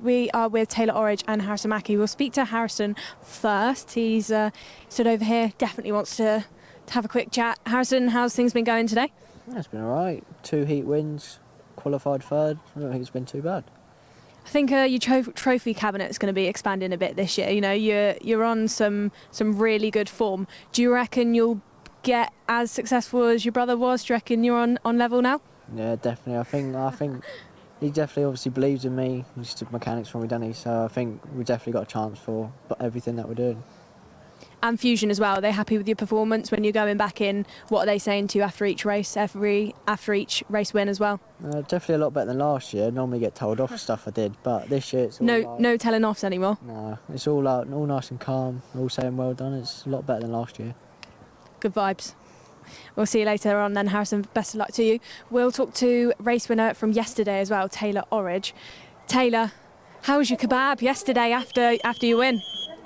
we are with Taylor Orridge and Harrison Mackie. We'll speak to Harrison first. He's stood over here, definitely wants to have a quick chat. Harrison, how's things been going today? Yeah, it's been all right. 2 heat wins, qualified third. I don't think it's been too bad. I think your trophy cabinet is going to be expanding a bit this year. You know, you're on some really good form. Do you reckon you'll get as successful as your brother was? Do you reckon you're on level now? Yeah, definitely. I think he definitely obviously believes in me. He's stood mechanics for me, doesn't he? So I think we've definitely got a chance for everything that we're doing. And Fusion as well. Are they happy with your performance when you're going back in? What are they saying to you after each race, after each race win as well? Definitely a lot better than last year. Normally get told off for stuff I did, but this year it's all no telling offs anymore. No, it's all out, all nice and calm. We're all saying well done. It's a lot better than last year. Good vibes. We'll see you later on then, Harrison. Best of luck to you. We'll talk to race winner from yesterday as well, Taylor Orridge. Taylor, how was your kebab yesterday after your win?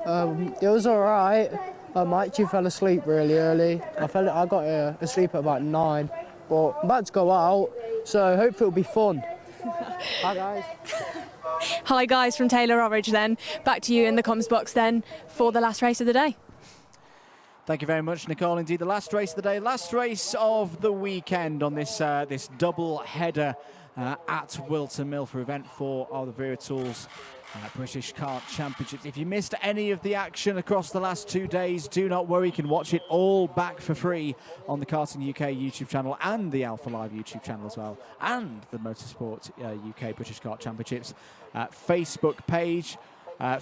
It was all right. I actually fell asleep really early. I got asleep at about 9, but I'm about to go out, so hopefully it'll be fun. Hi guys. Hi guys from Taylor Orridge then. Back to you in the comms box then for the last race of the day. Thank you very much, Nicole. Indeed, the last race of the day, last race of the weekend on this this double header at Whilton Mill for event 4 of the Wera Tools British Kart Championships. If you missed any of the action across the last 2 days, do not worry. You can watch it all back for free on the Karting UK YouTube channel and the Alpha Live YouTube channel as well, and the Motorsport UK British Kart Championships Facebook page.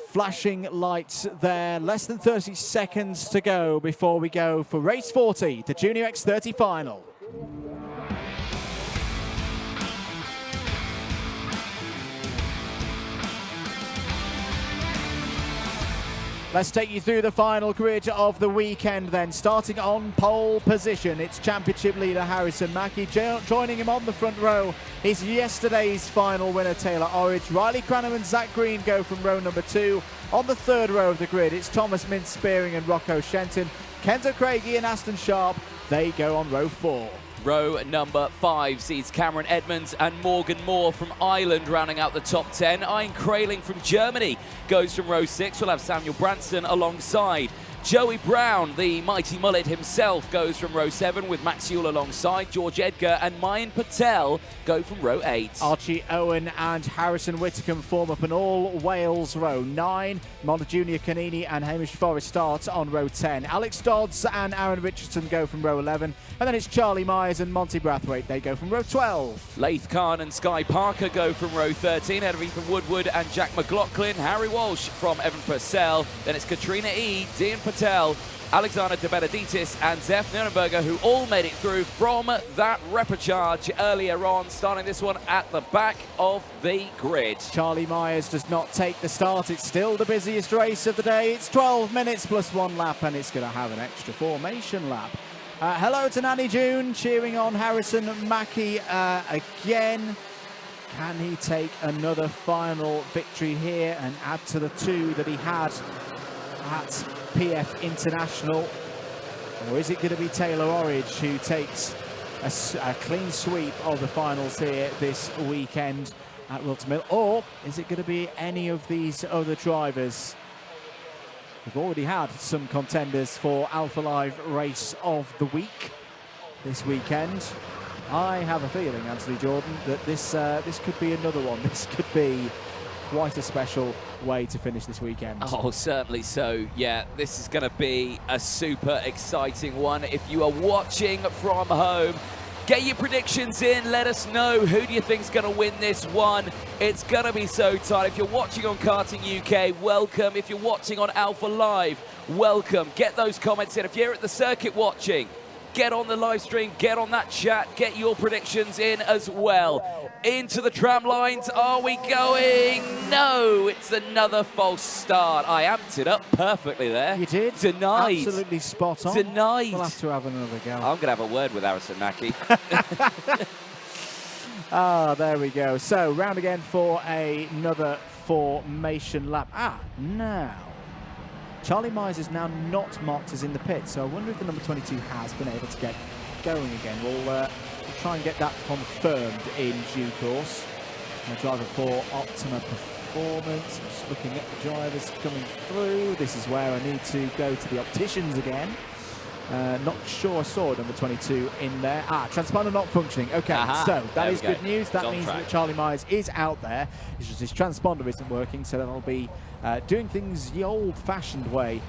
Flashing lights there. Less than 30 seconds to go before we go for race 40, the Junior X30 Final. Let's take you through the final grid of the weekend then. Starting on pole position, it's championship leader Harrison Mackie. Joining him on the front row is yesterday's final winner Taylor Orridge. Riley Cranham and Zach Green go from row number 2. On the third row of the grid, it's Thomas Mintz-Spearing and Rocco Shenton. Kenzo Craigie and Aston Sharp, they go on row 4. Row number 5 sees Cameron Edmonds and Morgan Moore from Ireland rounding out the top 10. Ian Kraling from Germany goes from row 6. We'll have Samuel Branson alongside. Joey Brown, the mighty mullet himself, goes from row 7 with Max Yule alongside. George Edgar and Mayan Patel go from row 8. Archie Owen and Harrison Whitcomb form up an all-Wales row 9. Monta Junior Canini and Hamish Forrest start on row 10. Alex Dodds and Aaron Richardson go from row 11. And then it's Charlie Myers and Monty Brathwaite. They go from row 12. Laith Khan and Sky Parker go from row 13. Ahead of Ethan Woodward and Jack McLaughlin. Harry Walsh from Evan Purcell. Then it's Katrina E, Dean Patel, Alexander De Benedictis and Zef Nurnberger, who all made it through from that repechage earlier on, starting this one at the back of the grid. Charlie Myers does not take the start. It's still the busiest race of the day. It's 12 minutes plus 1 lap, and it's going to have an extra formation lap. Hello to Nanny June, cheering on Harrison Mackie again. Can he take another final victory here and add to the 2 that he had at PF International? Or is it going to be Taylor Orridge who takes a clean sweep of the finals here this weekend at Whilton Mill? Or is it going to be any of these other drivers? We've already had some contenders for Alpha Live Race of the Week this weekend. I have a feeling, Anthony Jordan, that this could be another one. This could be quite a special way to finish this weekend. Oh, certainly so. Yeah, this is going to be a super exciting one. If you are watching from home, get your predictions in. Let us know, who do you think is going to win this one? It's going to be so tight. If you're watching on Karting UK, welcome. If you're watching on Alpha Live, welcome. Get those comments in. If you're at the circuit watching, get on the live stream, get on that chat, get your predictions in as well. Into the tram lines, are we going? No, it's another false start. I amped it up perfectly there. You did? Denied. Absolutely spot on. Denied. We'll have to have another go. I'm going to have a word with Harrison Mackie. There we go. So, round again for another formation lap. Now, Charlie Myers is now not marked as in the pit, so I wonder if the number 22 has been able to get going again. We'll try and get that confirmed in due course. The driver for Optima performance. I'm just looking at the drivers coming through. This is where I need to go to the opticians again. Not sure I saw number 22 in there. Transponder not functioning. Okay, so that is good news. That means that Charlie Myers is out there. It's just his transponder isn't working, so then I'll be doing things the old-fashioned way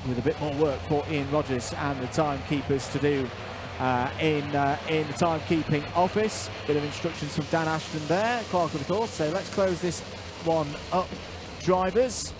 with a bit more work for Ian Rogers and the timekeepers to do in the timekeeping office. Bit of instructions from Dan Ashton there, clerk of the course. So let's close this one up, drivers,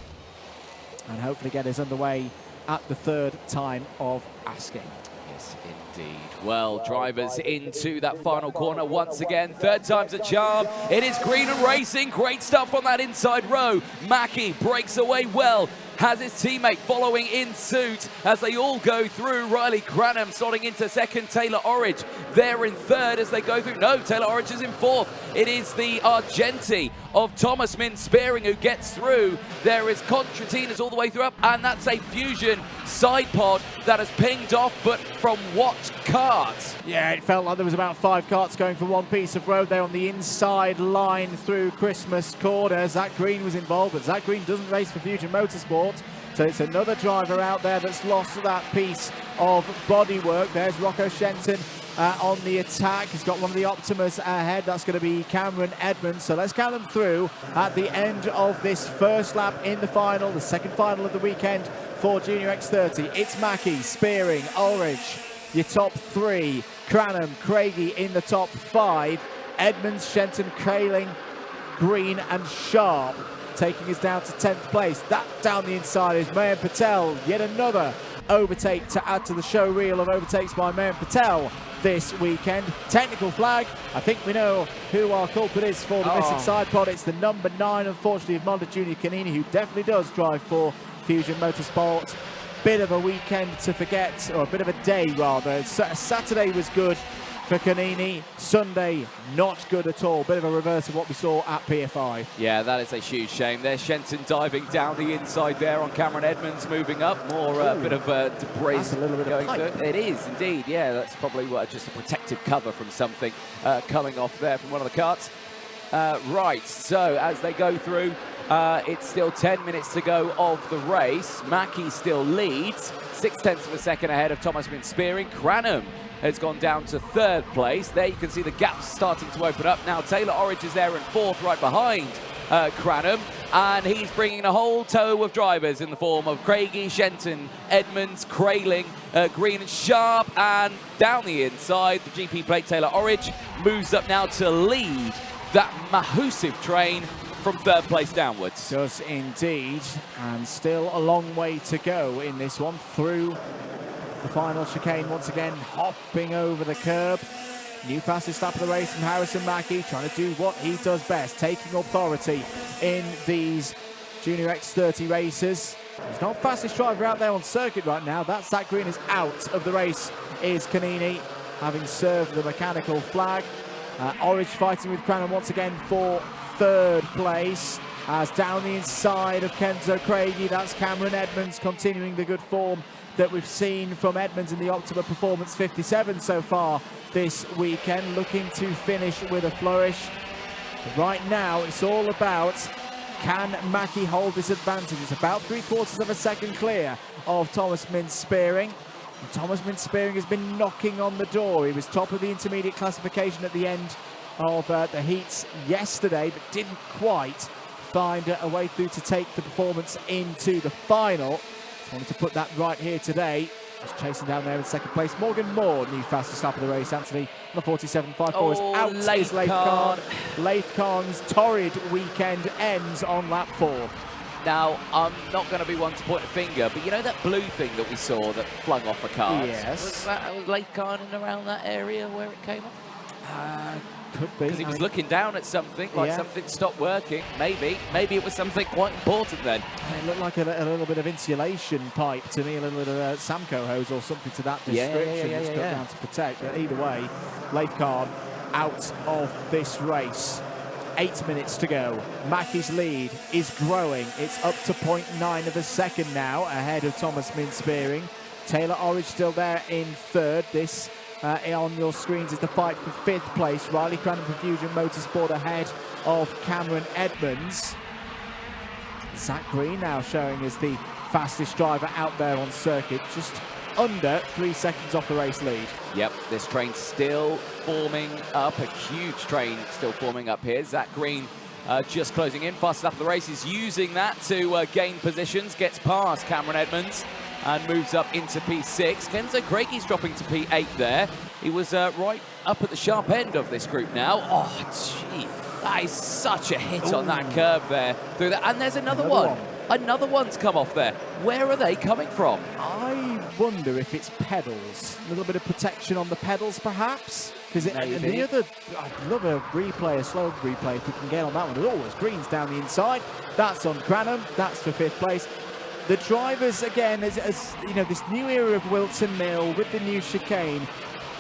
and hopefully get us underway at the third time of asking. Yes, indeed. Well, drivers into that final corner once again. Third time's a charm. It is Green and Racing. Great stuff on that inside row. Mackie breaks away well. Has his teammate following in suit as they all go through. Riley Cranham starting into second. Taylor Orridge there in third as they go through. No, Taylor Orridge is in fourth. It is the Argenti of Thomas Min Spearing who gets through. There is Contratina's all the way through up, and that's a Fusion side pod that has pinged off, but from what kart? Yeah, it felt like there was about 5 karts going for one piece of road there on the inside line through Christmas Corner. Zach Green was involved, but Zach Green doesn't race for Fusion Motorsport. So it's another driver out there that's lost that piece of bodywork. There's Rocco Shenton on the attack. He's got one of the Optimas ahead. That's going to be Cameron Edmonds. So let's count them through at the end of this first lap in the final, the second final of the weekend for Junior X30. It's Mackie, Spearing, Ulrich, your top 3. Cranham, Craigie in the top 5. Edmonds, Shenton, Kaling, Green and Sharp taking us down to 10th place. That down the inside is Mayan Patel. Yet another overtake to add to the show reel of overtakes by Mayan Patel this weekend. Technical flag. I think we know who our culprit is for the missing side pod. It's the number 9, unfortunately, of Monda Junior Canini, who definitely does drive for Fusion Motorsport. Bit of a weekend to forget, or a bit of a day rather. Saturday was good for Canini. Sunday, not good at all. Bit of a reverse of what we saw at PFI. Yeah, that is a huge shame. There's Shenton diving down the inside there on Cameron Edmonds, moving up. More bit of debris. That's a little bit going through. It is indeed, yeah. That's probably just a protective cover from something coming off there from one of the karts. Right, so as they go through, it's still 10 minutes to go of the race. Mackie still leads, 0.6 of a second ahead of Thomas Min Spearing. Cranham has gone down to 3rd place. There you can see the gaps starting to open up. Now Taylor Orridge is there in 4th, right behind Cranham, and he's bringing a whole tow of drivers in the form of Craigie, Shenton, Edmonds, Crailing, Green and Sharp, and down the inside, the GP plate Taylor Orridge moves up now to lead that massive train from 3rd place downwards. Does indeed, and still a long way to go in this one through the final chicane. Once again, hopping over the curb. New fastest lap of the race from Harrison Mackie, trying to do what he does best, taking authority in these Junior X30 races. He's not fastest driver out there on circuit right now. That Zach Green is out of the race, is Canini, having served the mechanical flag. Orridge fighting with Cranham once again for 3rd place. As down the inside of Kenzo Craigie, that's Cameron Edmonds continuing the good form that we've seen from Edmonds in the Optima Performance 57 so far this weekend, looking to finish with a flourish. Right now, it's all about, can Mackie hold this advantage? It's about 3/4 of a second clear of Thomas Min Spearing. And Thomas Min Spearing has been knocking on the door. He was top of the intermediate classification at the end of the heats yesterday, but didn't quite find a way through to take the performance into the final. Just wanted to put that right here today. Just chasing down there in 2nd place. Morgan Moore, new fastest lap of the race, Anthony, on the 47.54 is out. Is Laith Khan. Laith Khan's torrid weekend ends on lap 4. Now, I'm not going to be one to point a finger, but you know that blue thing that we saw that flung off a car? Yes. Was Laith Khan in around that area where it came off? Could be. Because he was looking down at something, like something stopped working. Maybe it was something quite important then. It looked like a little bit of insulation pipe to me, a little bit of Samco hose or something to that description that's put down to protect. But either way, Laith Khan out of this race. 8 minutes to go. Mackie's lead is growing. It's up to 0.9 of a second now, ahead of Thomas Min Spearing. Taylor Orridge still there in 3rd. This on your screens is the fight for 5th place. Riley Cranham for Fusion Motorsport ahead of Cameron Edmonds. Zach Green now showing as the fastest driver out there on circuit, just under 3 seconds off the race lead. Yep, this train still forming up, a huge train still forming up here. Zach Green just closing in, fastest up the race, is using that to gain positions, gets past Cameron Edmonds and moves up into P6. Kenzo Craigie's dropping to P8 there. He was right up at the sharp end of this group now. Oh, gee, that is such a hit on that curve there. Through that. And there's another one. Another one's come off there. Where are they coming from? I wonder if it's pedals. A little bit of protection on the pedals, perhaps? Because the other, I'd love a replay, a slow replay, if we can get on that one. There's Green's down the inside. That's on Cranham. That's for 5th place. The drivers, again, as you know, this new era of Whilton Mill with the new chicane,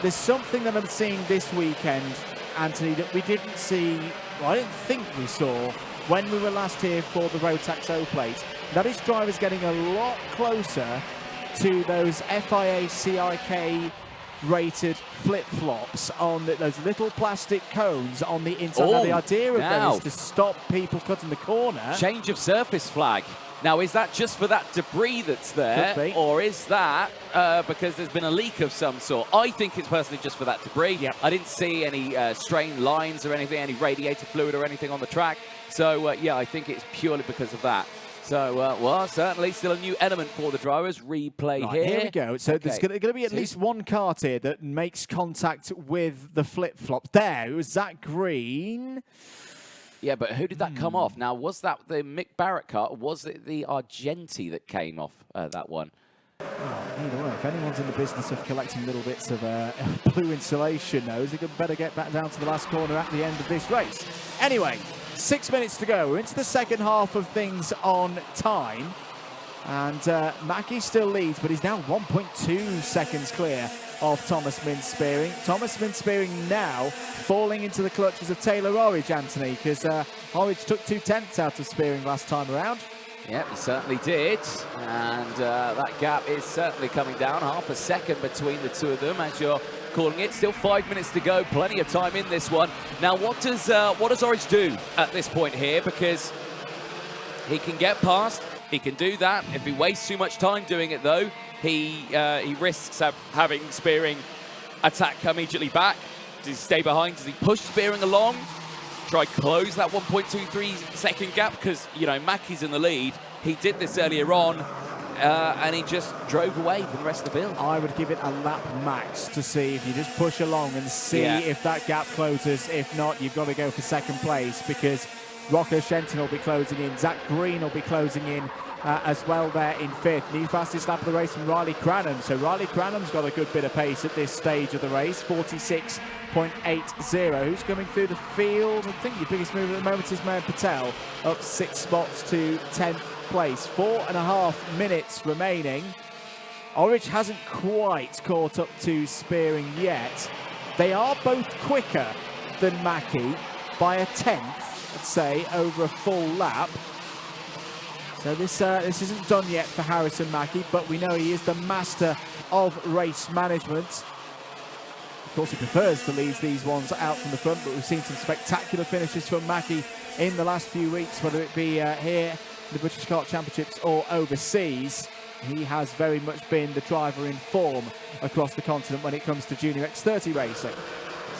there's something that I'm seeing this weekend, Anthony, that we didn't see, well, I didn't think we saw when we were last here for the Rotax O-Plate. That is drivers getting a lot closer to those FIA CIK rated flip-flops on those little plastic cones on the inside. Now, the idea of that is to stop people cutting the corner. Change of surface flag. Now, is that just for that debris that's there, or is that because there's been a leak of some sort? I think it's personally just for that debris. Yep. I didn't see any strained lines or anything, any radiator fluid or anything on the track. So, yeah, I think it's purely because of that. So, well, certainly still a new element for the drivers. Replay here. Here we go. So there's going to be at least one kart here that makes contact with the flip-flop. There, it was Zach Green. Yeah, but who did that come off? Now, was that the Mick Barrett car, or was it the Argenti that came off that one? Well, either way, if anyone's in the business of collecting little bits of blue insulation knows, they better get back down to the last corner at the end of this race. Anyway, 6 minutes to go. We're into the second half of things on time. And Mackie still leads, but he's now 1.2 seconds clear of Thomas Minspearing. Thomas Minspearing now falling into the clutches of Taylor Orridge, Anthony, because Orridge took 2/10 out of Spearing last time around. Yeah, he certainly did. And that gap is certainly coming down. Half a second between the two of them, as you're calling it. Still 5 minutes to go. Plenty of time in this one. Now, what does Orridge do at this point here? Because he can get past. He can do that. If he wastes too much time doing it, though, he risks having Spearing attack immediately back. Does he stay behind? Does he push Spearing along? Try close that 1.23 second gap? Because, you know, Mackie's in the lead. He did this earlier on, and he just drove away from the rest of the field. I would give it a lap max to see if you just push along and see if that gap closes. If not, you've got to go for second place, because Rocco Shenton will be closing in. Zach Green will be closing in as well there in 5th. New fastest lap of the race from Riley Cranham. So Riley Cranham's got a good bit of pace at this stage of the race, 46.80. Who's coming through the field? I think the biggest move at the moment is Mohan Patel, up 6 spots to 10th place. 4.5 minutes remaining. Orridge hasn't quite caught up to Spearing yet. They are both quicker than Mackie by a 10th, I'd say, over a full lap. So this isn't done yet for Harrison Mackie, but we know he is the master of race management. Of course, he prefers to leave these ones out from the front, but we've seen some spectacular finishes from Mackie in the last few weeks, whether it be here, the British Kart Championships, or overseas. He has very much been the driver in form across the continent when it comes to Junior X30 racing.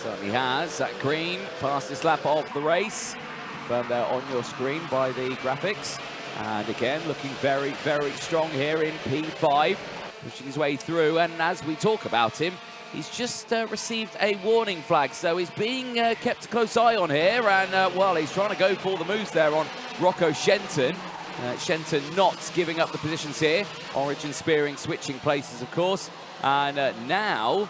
Certainly has. Zach Green, fastest lap of the race. Confirmed there on your screen by the graphics. And again, looking very, very strong here in P5, pushing his way through. And as we talk about him, he's just received a warning flag, so he's being kept a close eye on here. And, well, he's trying to go for the moves there on Rocco Shenton. Shenton not giving up the positions here. Orridge and Spearing switching places, of course. And now,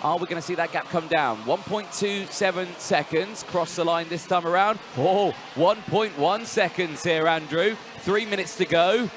are we going to see that gap come down? 1.27 seconds, cross the line this time around. Oh, 1.1 seconds here, Andrew. 3 minutes to go.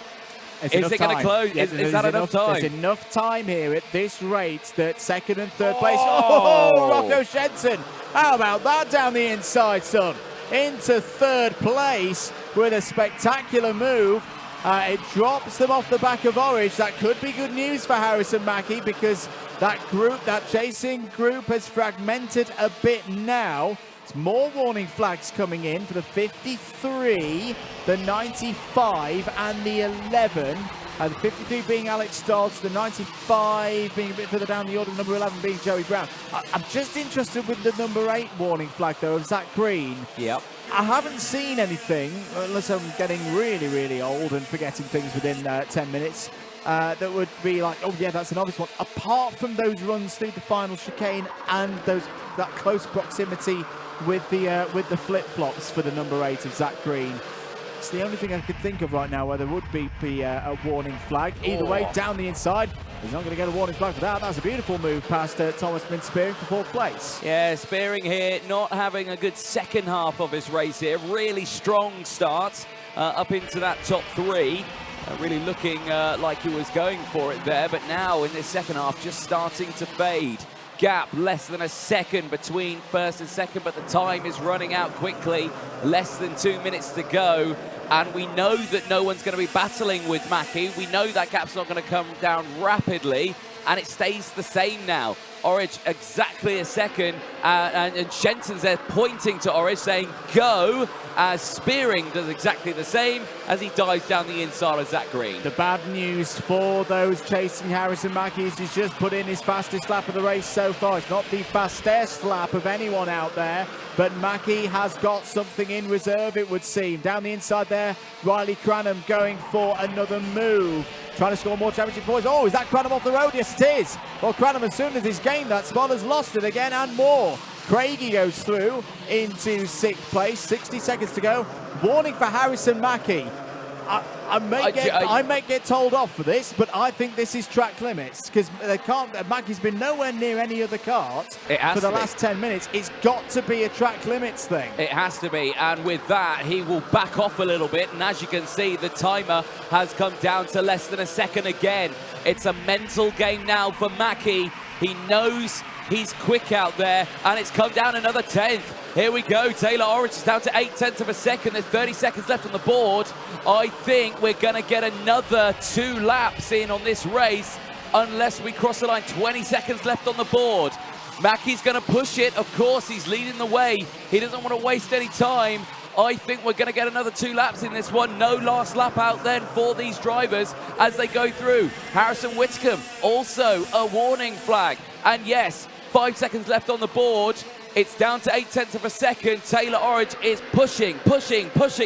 Is it going to close? Yes, is that enough time? There's enough time here at this rate that second and third place. Oh, Rocco Shenton. How about that down the inside, son? Into third place with a spectacular move. It drops them off the back of Orridge. That could be good news for Harrison Mackie, because that group, that chasing group, has fragmented a bit now. It's more warning flags coming in for the 53, the 95 and the 11. The 53 being Alex Dodds, the 95 being a bit further down the order, number 11 being Joey Brown. I'm just interested with the number 8 warning flag, though, of Zach Green. Yep. I haven't seen anything, unless I'm getting really, really old and forgetting things within 10 minutes, that would be like, oh yeah, that's an obvious one. Apart from those runs through the final chicane and that close proximity with the flip-flops for the number 8 of Zach Green. It's the only thing I could think of right now where there would be a warning flag. Either way, down the inside, he's not going to get a warning flag for that. That's a beautiful move past Thomas Spearing for 4th place. Yeah, Spearing here not having a good second half of his race here. Really strong start up into that top 3. Really looking like he was going for it there, but now in this second half just starting to fade. Gap less than a second between first and second, but the time is running out quickly. Less than 2 minutes to go, and we know that no one's going to be battling with Mackie. We know that gap's not going to come down rapidly, and it stays the same now. Orridge exactly a second, and Shenton's there pointing to Orridge saying go, as Spearing does exactly the same as he dives down the inside of Zach Green. The bad news for those chasing Harrison Mackie is he's just put in his fastest lap of the race so far. It's not the fastest lap of anyone out there, but Mackie has got something in reserve, it would seem. Down the inside there, Riley Cranham going for another move. Trying to score more championship points. Oh, is that Cranham off the road? Yes, it is. Well, Cranham, as soon as he's gained that spot, has lost it again and more. Craigie goes through into 6th place. 60 seconds to go. Warning for Harrison Mackie. I may get told off for this, but I think this is track limits because Mackie's been nowhere near any other kart for the last 10 minutes. It's got to be a track limits thing. It has to be, and with that, he will back off a little bit. And as you can see, the timer has come down to less than a second again. It's a mental game now for Mackie. He knows he's quick out there, and it's come down another 10th. Here we go, Taylor Orridge is down to 0.8 of a second. There's 30 seconds left on the board. I think we're gonna get another 2 laps in on this race unless we cross the line. 20 seconds left on the board. Mackie's gonna push it, of course, he's leading the way. He doesn't wanna waste any time. I think we're gonna get another 2 laps in this one. No last lap out then for these drivers as they go through. Harrison Whitcomb, also a warning flag. And yes, 5 seconds left on the board. It's down to 0.8 of a second. Taylor Orridge is pushing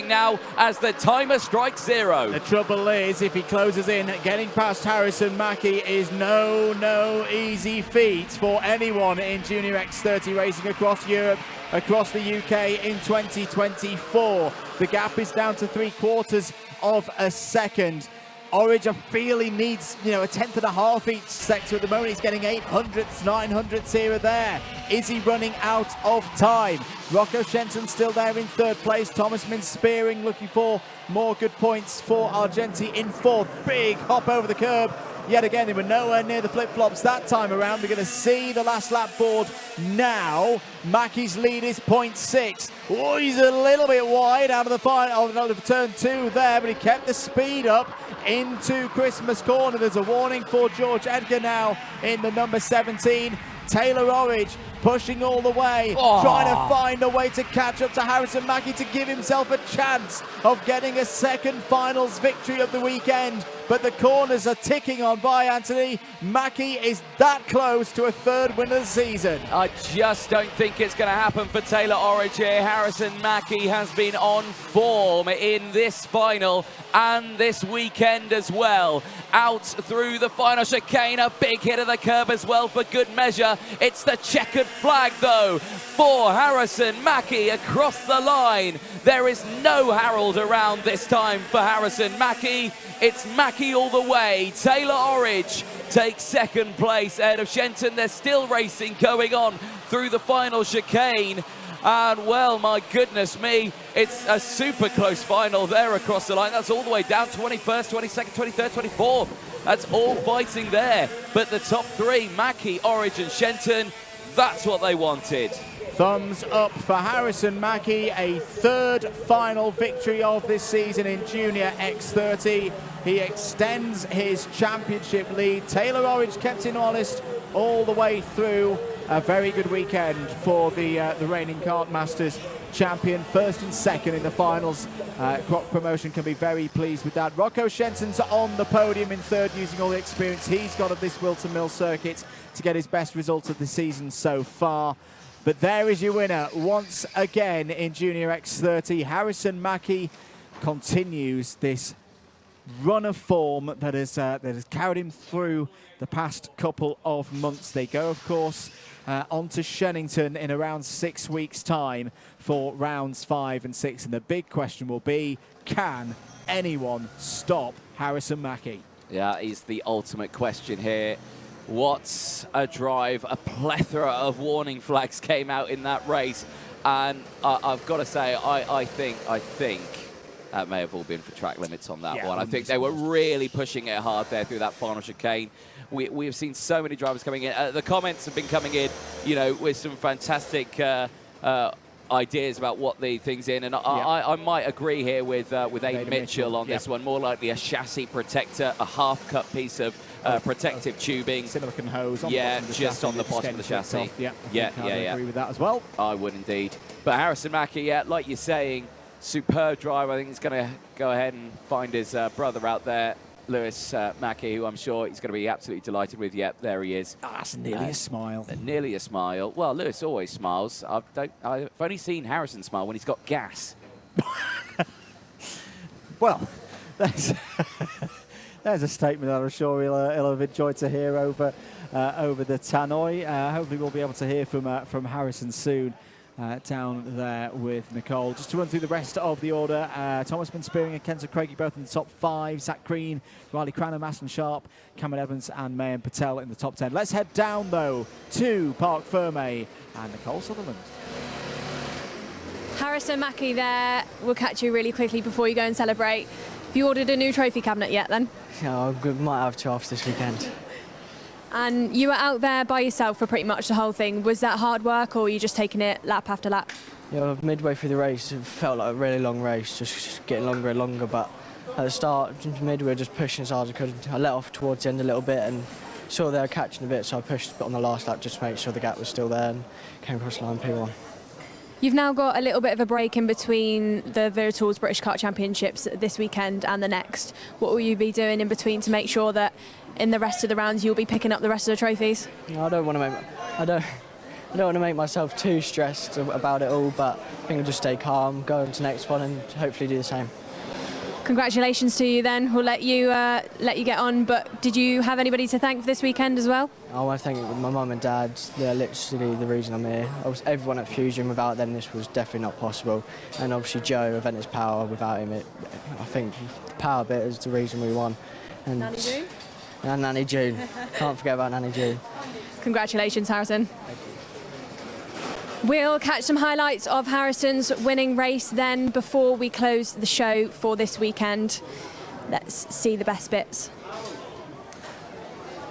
now as the timer strikes 0. The trouble is, if he closes in, getting past Harrison Mackie is no easy feat for anyone in Junior X30 racing across Europe, across the UK in 2024. The gap is down to 3/4 of a second. Orridge, I feel he needs, a 1/10.5 each sector at the moment. He's getting 800ths, 900ths here or there. Is he running out of time? Rocco Shenton still there in 3rd place. Thomas Spearing looking for more good points for Argenti in 4th. Big hop over the curb. Yet again, they were nowhere near the flip-flops that time around. We're going to see the last lap board now. Mackie's lead is 0.6. Oh, he's a little bit wide out of the final, out of turn 2 there, but he kept the speed up into Christmas Corner. There's a warning for George Edgar now in the number 17. Taylor Orridge pushing all the way, trying to find a way to catch up to Harrison Mackie to give himself a chance of getting a second finals victory of the weekend. But the corners are ticking on by, Anthony. Mackie is that close to a 3rd win of the season. I just don't think it's going to happen for Taylor Orridge here. Harrison Mackie has been on form in this final and this weekend as well. Out through the final chicane, a big hit of the curb as well for good measure. It's the checkered flag though for Harrison Mackie across the line. There is no Harold around this time for Harrison Mackie. It's Mackie all the way. Taylor Orridge takes 2nd place ahead of Shenton. There's still racing going on through the final chicane. And well, my goodness me, it's a super close final there across the line. That's all the way down, 21st, 22nd, 23rd, 24th. That's all fighting there. But the top 3, Mackie, Orridge and Shenton, that's what they wanted. Thumbs up for Harrison Mackie, a 3rd final victory of this season in Junior X30. He extends his championship lead. Taylor Orridge kept him honest all the way through. a very good weekend for the reigning Kart Masters champion, first and second in the finals. Croc Promotion can be very pleased with that. Rocco Shenton's on the podium in third, using all the experience he's got of this Whilton Mill circuit to get his best results of the season so far. But there is your winner once again in Junior X30. Harrison Mackie continues this run of form that has carried him through the past couple of months. They go, of course, on to Shennington in around 6 weeks' time for rounds 5 and 6. And the big question will be, can anyone stop Harrison Mackie? Yeah, he's the ultimate question here. What's a drive? A plethora of warning flags came out in that race. And I've got to say, I think that may have all been for track limits on that one. I think they were really pushing it hard there through that final chicane. We have seen so many drivers coming in. The comments have been coming in, you know, with some fantastic ideas about what the thing's in. And I might agree here with Aiden Mitchell on this one. More likely a chassis protector, a half-cut piece of protective tubing. Silicon hose. On just on the bottom of the chassis. I agree with that as well. I would indeed. But Harrison Mackie, like you're saying, superb drive. I think he's going to go ahead and find his brother out there, Lewis Mackie, who I'm sure he's going to be absolutely delighted with. Yep, there he is. That's nearly a smile. Nearly a smile. Well, Lewis always smiles. I've only seen Harrison smile when he's got gas. Well, there's a statement that I'm sure he'll have enjoyed to hear over the tannoy. Hopefully we'll be able to hear from Harrison soon. Down there with Nicole. Just to run through the rest of the order, Thomas Spearing and Kenzo Craigie both in the top 5, Zach Green, Riley Cranham, Aston Sharp, Cameron Evans and Mayan Patel in the top 10. Let's head down though to Parc Ferme and Nicole Sutherland. Harrison Mackie there. We'll catch you really quickly before you go and celebrate. Have you ordered a new trophy cabinet yet then? Yeah, I might have to after this weekend. And you were out there by yourself for pretty much the whole thing. Was that hard work, or were you just taking it lap after lap? Yeah, midway through the race, it felt like a really long race, just getting longer and longer. But at the start, midway, just pushing as hard as I could. I let off towards the end a little bit and saw they were catching a bit, so I pushed a bit on the last lap just to make sure the gap was still there and came across the line P1. You've now got a little bit of a break in between the Wera Tools British Kart Championships this weekend and the next. What will you be doing in between to make sure that in the rest of the rounds you'll be picking up the rest of the trophies? I don't want to make myself too stressed about it all, but I think I'll just stay calm, go on to the next one and hopefully do the same. Congratulations to you then. We'll let you get on, but did you have anybody to thank for this weekend as well? I want to thank my mum and dad. They're literally the reason I'm here. Everyone at Fusion, without them this was definitely not possible. And obviously Joe, Aventus Power, without him, I think the power bit is the reason we won. And Nanny June? And Nanny June. Can't forget about Nanny June. Congratulations, Harrison. We'll catch some highlights of Harrison's winning race then before we close the show for this weekend. Let's see the best bits.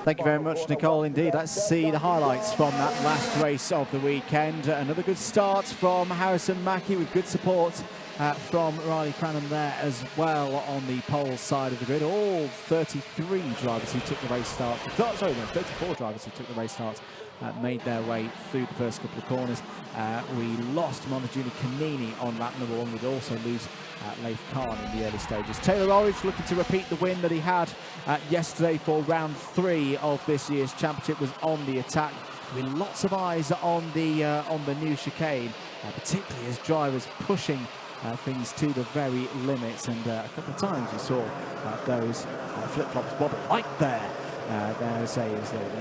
Thank you very much, Nicole. Indeed, let's see the highlights from that last race of the weekend. Another good start from Harrison Mackie with good support from Riley Cranham there as well on the pole side of the grid. All 33 drivers who took the race start, 34 drivers who took the race start made their way through the first couple of corners. We lost Montejunie Canini on lap number 1. We'd also lose Leif Khan in the early stages. Taylor Orridge looking to repeat the win that he had yesterday for round 3 of this year's championship was on the attack, with lots of eyes on the new chicane, particularly as drivers pushing things to the very limits, and a couple of times we saw those flip-flops bob right there. There's a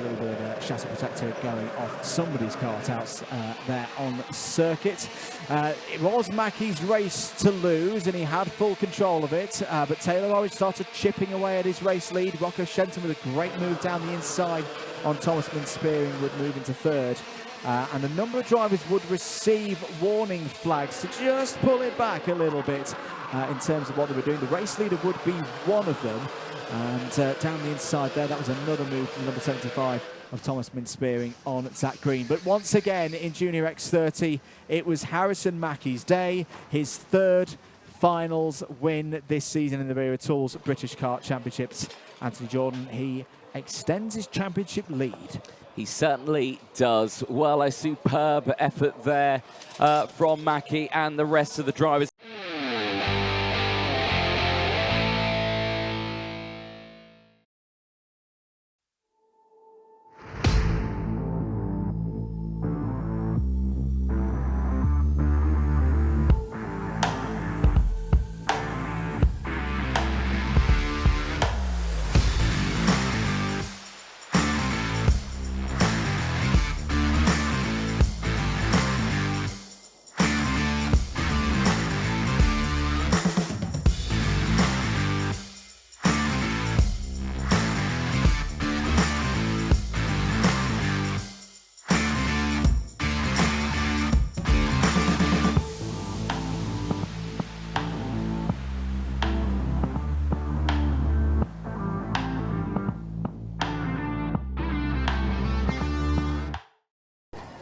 little bit of a chassis protector going off somebody's kart out there on circuit. It was Mackie's race to lose, and he had full control of it, but Taylor Orridge started chipping away at his race lead. Rocco Shenton with a great move down the inside on Thomas Spearing would move into third. And a number of drivers would receive warning flags to just pull it back a little bit in terms of what they were doing. The race leader would be one of them. And down the inside there, that was another move from number 75 of Thomas Spearing on Zach Green. But once again, in Junior X30, it was Harrison Mackie's day, his third finals win this season in the Wera Tools British Kart Championships. Anthony Jordan, he extends his championship lead. He certainly does. Well, a superb effort there from Mackie and the rest of the drivers.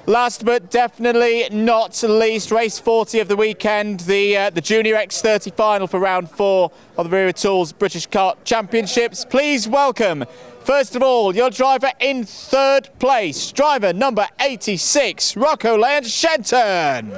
Last but definitely not least, race 40 of the weekend, the Junior X30 Final for round 4 of the Wera Tools British Kart Championships. Please welcome, first of all, your driver in 3rd place, driver number 86, Rocco Lance Shenton.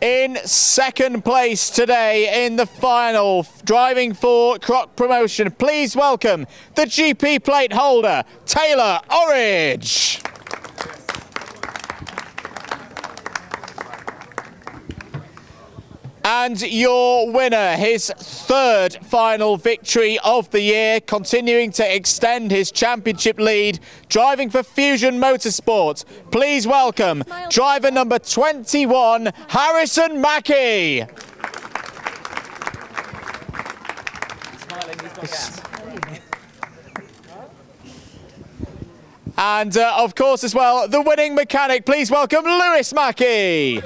In 2nd place today in the final, driving for Croc Promotion, please welcome the GP plate holder, Taylor Orridge. And your winner, his 3rd final victory of the year, continuing to extend his championship lead, driving for Fusion Motorsport. Please welcome driver number 21, Harrison Mackie. And of course as well, the winning mechanic. Please welcome Lewis Mackie.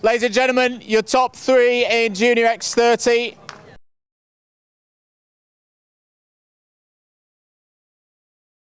Ladies and gentlemen, your top 3 in Junior X30.